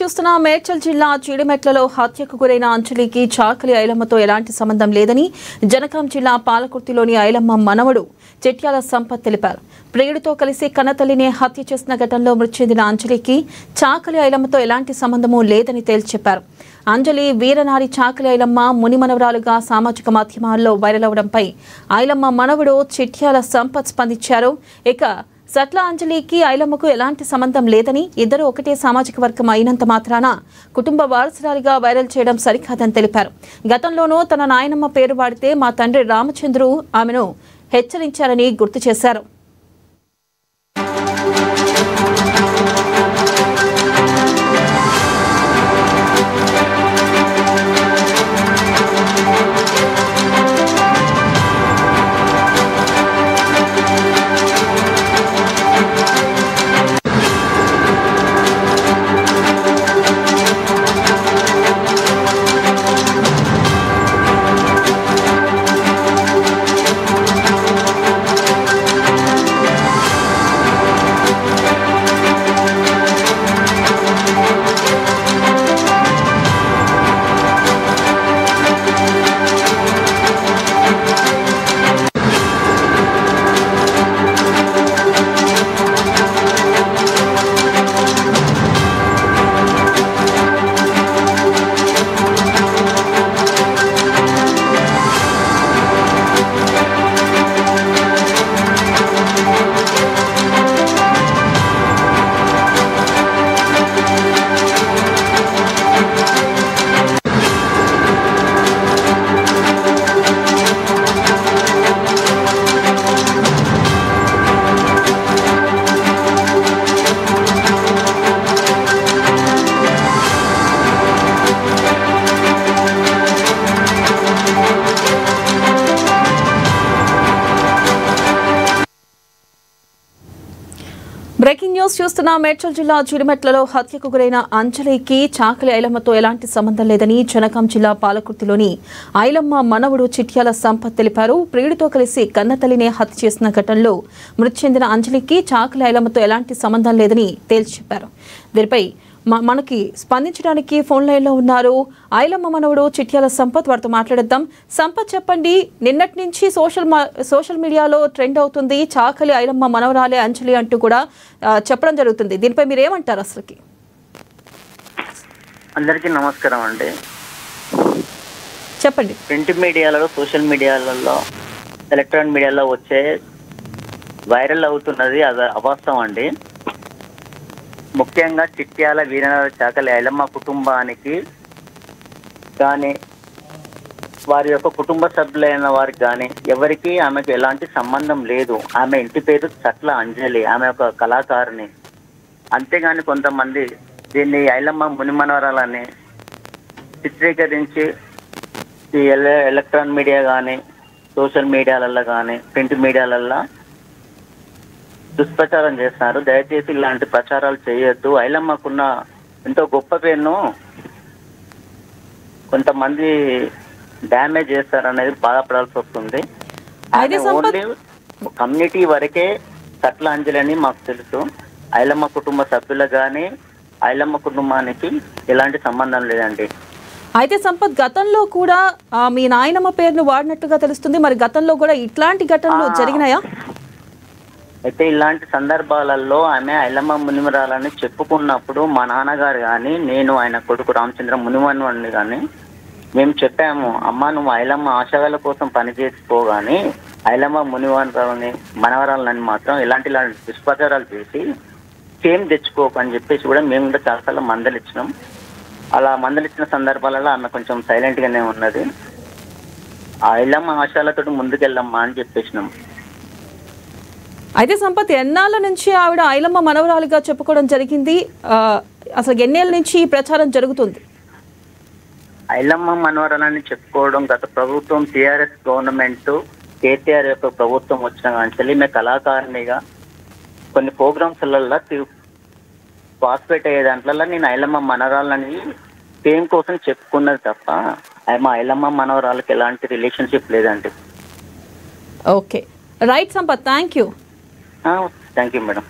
చూస్తున్న మేడ్చల్ జిల్లా చీడిమెట్లలో హత్యకు గురైన అంజలికి చాకలి ఐలమ్మతో ఎలాంటి సంబంధం లేదని జనగాం జిల్లా పాలకుర్తిలోని ఐలమ్మ మనవడు చెట్యాల సంపత్ తెలిపారు. ప్రియుడితో కలిసి కన్నతల్లిని హత్య చేసిన ఘటనలో మృతి చెందిన అంజలికి చాకలి ఐలమ్మతో ఎలాంటి సంబంధమూ లేదని తేల్చి చెప్పారు. అంజలి వీరనారి చాకలి ఐలమ్మ మునిమనవరాలుగా సామాజిక మాధ్యమాల్లో వైరల్ అవడంపై ఐలమ్మ మనవడు చెట్యాల సంపత్ స్పందించారు. ఇక సట్ల అంజలికి ఐలమ్మకు ఎలాంటి సంబంధం లేదని, ఇద్దరు ఒకటే సామాజిక వర్గం అయినంత మాత్రాన కుటుంబ వారసురాలిగా వైరల్ చేయడం సరికాదని తెలిపారు. గతంలోనూ తన నాయనమ్మ పేరు వాడితే మా తండ్రి రామచంద్రు ఆమెను హెచ్చరించారని గుర్తు చేశారు. బ్రేకింగ్ న్యూస్ చూస్తున్న మేడ్చల్ జిల్లా చీడిమెట్లలో హత్యకు గురైన అంజలికి చాకలి ఐలమ్మతో ఎలాంటి సంబంధం లేదని జనగాం జిల్లా పాలకుర్తిలోని ఐలమ్మ మనవడు చెట్యాల సంపత్ తెలిపారు. ప్రియుడితో కలిసి కన్నతల్లినే హత్య చేసిన ఘటనలో మృతి చెందిన అంజలికి చాకలి ఐలమ్మతో ఎలాంటి సంబంధం లేదని తేల్చి చెప్పారు. దీనిపై మనకి స్పందించడానికి ఫోన్ లైన్లో ఉన్నారు ఐలమ్మ మనవడు చెట్యాల సంపత్. వారితో మాట్లాడేద్దాం. సంపత్, చెప్పండి, నిన్నటి నుంచి సోషల్ మీడియాలో ట్రెండ్ అవుతుంది చాకలి ఐలమ్మ మనవరాలే అంజలి అంటూ కూడా చెప్పడం జరుగుతుంది. దీనిపై మీరు ఏమంటారు? అసలుకి అందరికీ నమస్కారం అండి. చెప్పండి. ప్రింట్ మీడియాలలో, సోషల్ మీడియాలలో, ఎలక్ట్రానిక్ మీడియాలో వచ్చే వైరల్ అవుతున్నది అది అవాస్తవం అండి. ముఖ్యంగా చిట్యాల వీరనారి చాకలి ఐలమ్మ కుటుంబానికి కానీ వారి యొక్క కుటుంబ సభ్యులైన వారికి కానీ ఎవరికి ఆమెకు ఎలాంటి సంబంధం లేదు. ఆమె ఇంటి పేరు సట్ల అంజలి, ఆమె ఒక కళాకారిణి. అంతేగాని కొంతమంది దీన్ని ఐలమ్మ మునిమనవరాలని చిత్రీకరించి ఈ ఎలక్ట్రానిక్ మీడియా కానీ, సోషల్ మీడియాలలో కానీ, ప్రింట్ మీడియాలలో దుష్ప్రచారం చేస్తున్నారు. దయచేసి ఇలాంటి ప్రచారాలు చేయొద్దు. ఐలమ్మకున్న ఎంతో గొప్ప పేరును కొంతమంది డ్యామేజ్ చేస్తారనేది బాధపడాల్సి వస్తుంది. ఓన్లీ కమ్యూనిటీ వరకే సట్ల అంజలి అని మాకు తెలుసు. ఐలమ్మ కుటుంబ సభ్యులకు కానీ ఐలమ్మ కుటుంబానికి ఎలాంటి సంబంధం లేదండి. అయితే సంపత్, గతంలో కూడా మీ నాయనమ్మ పేరును వాడినట్టుగా తెలుస్తుంది. మరి గతంలో కూడా ఇట్లాంటి ఘటనలు జరిగినాయా? అయితే ఇలాంటి సందర్భాలలో ఆమె ఐలమ్మ మునిమరాలని చెప్పుకున్నప్పుడు మా నాన్నగారు కానీ, నేను ఆయన కొడుకు రామచంద్ర మునిమనవాడిని కానీ మేము చెప్పాము, అమ్మ నువ్వు ఐలమ్మ ఆశయాల కోసం పనిచేసుకోగాని ఐలమ్మ మునిమనరాలని మనవరాలని మాత్రం ఇలాంటి దుష్ప్రచారాలు చేసి ఫేమ్ తెచ్చుకోకు అని చెప్పేసి కూడా మేము కూడా చాలాసార్లు మందలిచ్చినాం. అలా మందలిచ్చిన సందర్భాలలో ఆమె కొంచెం సైలెంట్గానే ఉన్నది. ఆ ఐలమ్మ ఆశయాలతో ముందుకెళ్ళమ్మా అని చెప్పేసినాం. అయితే సంపత్, ఎన్నాళ్ళ నుంచి ఆవిడ ఐలమ్మ మనవరాలిగా చెప్పుకోవడం జరిగింది? అసలు ఎన్నేళ్ళ నుంచి ఈ ప్రచారం జరుగుతుంది? ఐలమ్మ మనవరాలని చెప్పుకోవడం గత ప్రభుత్వం టీఆర్ఎస్ గవర్నమెంట్, కేటీఆర్ యొక్క ప్రభుత్వం వచ్చిన కానీ ఈమె కళాకారిణిగా కొన్ని ప్రోగ్రామ్స్లలో పార్టిసిపేట్ అయ్యే దాంట్లో నేను ఐలమ్మ మనవరాలని ఫేమ్ కోసం చెప్పుకున్నది తప్ప మా ఐలమ్మ మనవరాలకి ఎలాంటి రిలేషన్షిప్ లేదండి. Okay, right Sampath, thank you. Thank you, madam.